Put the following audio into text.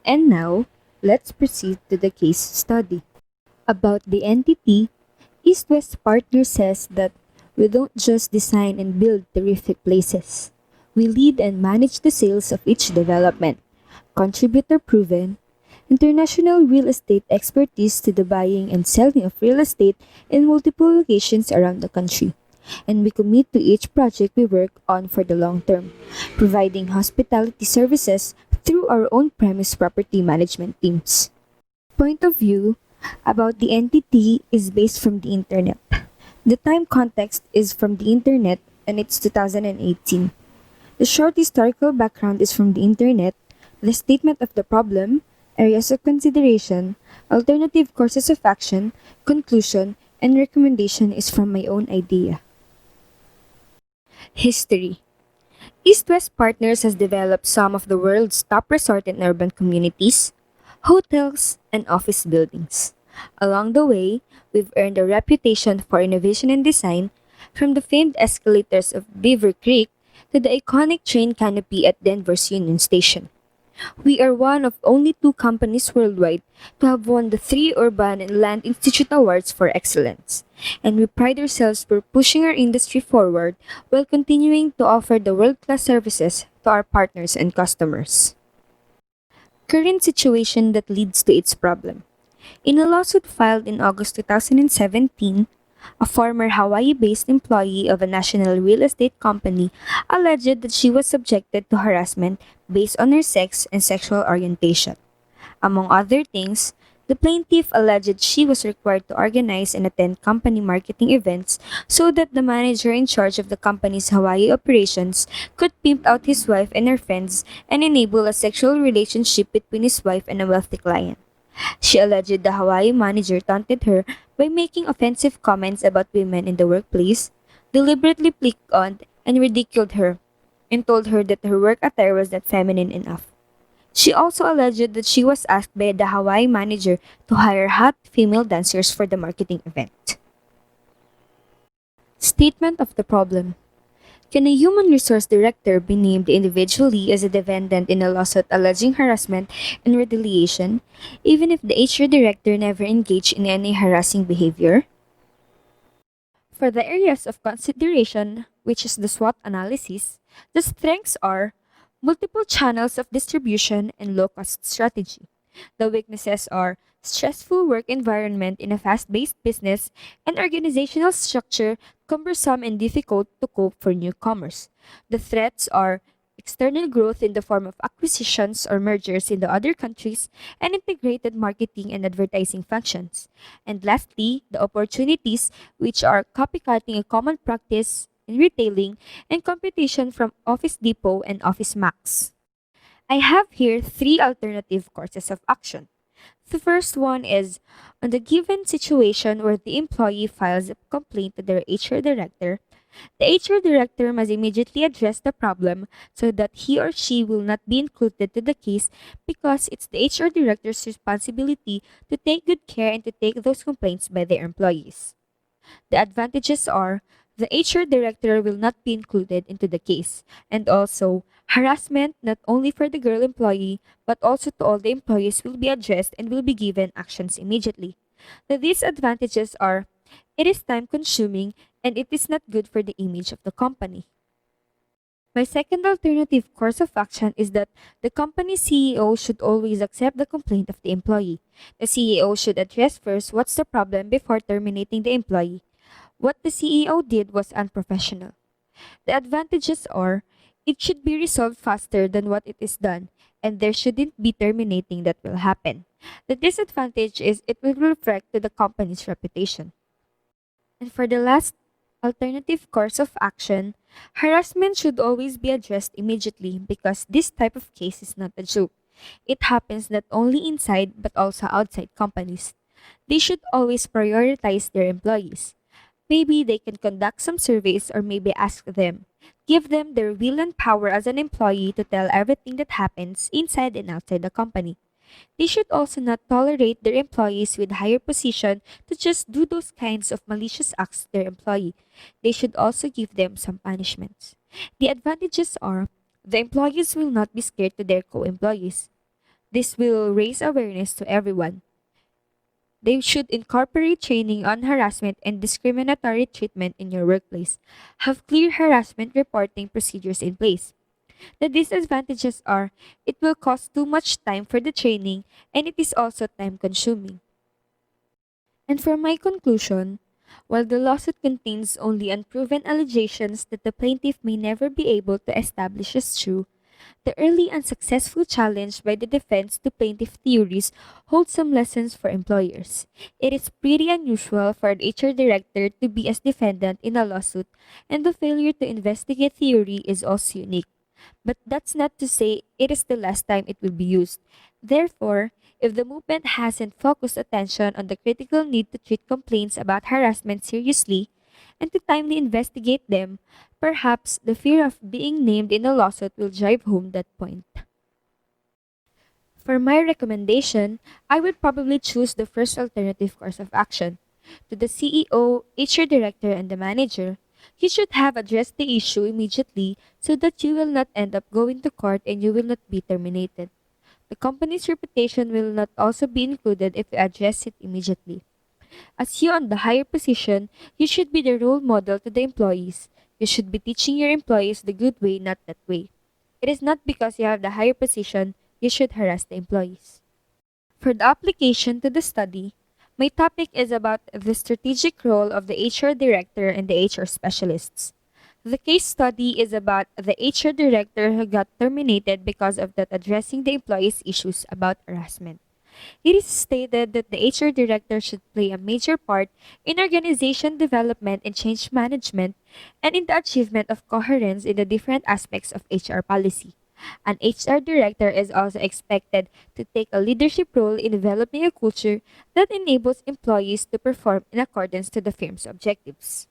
And now, let's proceed to the case study. About the entity, East West Partners says that we don't just design and build terrific places. We lead and manage the sales of each development, contributor proven, international real estate expertise to the buying and selling of real estate in multiple locations around the country. And we commit to each project we work on for the long term, providing hospitality services through our own premise property management teams. Point of view about the entity is based from the internet. The time context is from the internet and it's 2018. The short historical background is from the internet, the statement of the problem, areas of consideration, alternative courses of action, conclusion, and recommendation is from my own idea. History. East West Partners has developed some of the world's top resort and urban communities, hotels, and office buildings. Along the way, we've earned a reputation for innovation and design, from the famed escalators of Beaver Creek to the iconic train canopy at Denver's Union Station. We are one of only two companies worldwide to have won the three Urban and Land Institute Awards for excellence, and we pride ourselves for pushing our industry forward while continuing to offer the world-class services to our partners and customers. Current situation that leads to its problem. In a lawsuit filed in August 2017, a former Hawaii based employee of a national real estate company alleged that she was subjected to harassment based on her sex and sexual orientation. Among other things, the plaintiff alleged she was required to organize and attend company marketing events so that the manager in charge of the company's Hawaii operations could pimp out his wife and her friends and enable a sexual relationship between his wife and a wealthy client. She alleged the Hawaii manager taunted her by making offensive comments about women in the workplace, deliberately picked on and ridiculed her, and told her that her work attire was not feminine enough. She also alleged that she was asked by the Hawaii manager to hire hot female dancers for the marketing event. Statement of the problem. Can a human resource director be named individually as a defendant in a lawsuit alleging harassment and retaliation, even if the HR director never engaged in any harassing behavior? For the areas of consideration, which is the SWOT analysis, the strengths are multiple channels of distribution and low cost strategy. The weaknesses are stressful work environment in a fast paced business and organizational structure cumbersome and difficult to cope for newcomers. The threats are external growth in the form of acquisitions or mergers in the other countries and integrated marketing and advertising functions. And lastly, the opportunities, which are copycatting a common practice in retailing and competition from Office Depot and Office Max. I have here three alternative courses of action. The first one is on the given situation where the employee files a complaint to their HR director, the HR director must immediately address the problem so that he or she will not be included to the case because it's the HR director's responsibility to take good care and to take those complaints by their employees. The advantages are the HR director will not be included into the case, and also harassment not only for the girl employee but also to all the employees will be addressed and will be given actions immediately. The disadvantages are it is time consuming and it is not good for the image of the company. My second alternative course of action is that the company CEO should always accept the complaint of the employee. The CEO should address first what's the problem before terminating the employee. What the CEO did was unprofessional. The advantages are it should be resolved faster than what it is done, and there shouldn't be terminating that will happen. The disadvantage is it will reflect to the company's reputation. And for the last alternative course of action, harassment should always be addressed immediately because this type of case is not a joke. It happens not only inside but also outside companies. They should always prioritize their employees. Maybe they can conduct some surveys or maybe ask them. Give them their will and power as an employee to tell everything that happens inside and outside the company. They should also not tolerate their employees with higher position to just do those kinds of malicious acts to their employee. They should also give them some punishments. The advantages are the employees will not be scared to their co-employees. This will raise awareness to everyone. They should incorporate training on harassment and discriminatory treatment in your workplace. Have clear harassment reporting procedures in place. The disadvantages are it will cost too much time for the training and it is also time consuming. And for my conclusion, while the lawsuit contains only unproven allegations that the plaintiff may never be able to establish as true, the early unsuccessful challenge by the defense to plaintiff theories holds some lessons for employers. It is pretty unusual for an HR director to be as defendant in a lawsuit, and the failure to investigate theory is also unique. But that's not to say it is the last time it will be used. Therefore, if the movement hasn't focused attention on the critical need to treat complaints about harassment seriously and to timely investigate them, perhaps the fear of being named in a lawsuit will drive home that point. For my recommendation, I would probably choose the first alternative course of action. To the CEO, HR director, and the manager, you should have addressed the issue immediately so that you will not end up going to court and you will not be terminated. The company's reputation will not also be included if you address it immediately. As you on the higher position, you should be the role model to the employees. You should be teaching your employees the good way, not that way. It is not because you have the higher position you should harass the employees. For the application to the study, my topic is about the strategic role of the HR director and the HR specialists. The case study is about the HR director who got terminated because of not addressing the employees' issues about harassment. It is stated that the HR director should play a major part in organization development and change management and in the achievement of coherence in the different aspects of HR policy. An HR director is also expected to take a leadership role in developing a culture that enables employees to perform in accordance to the firm's objectives.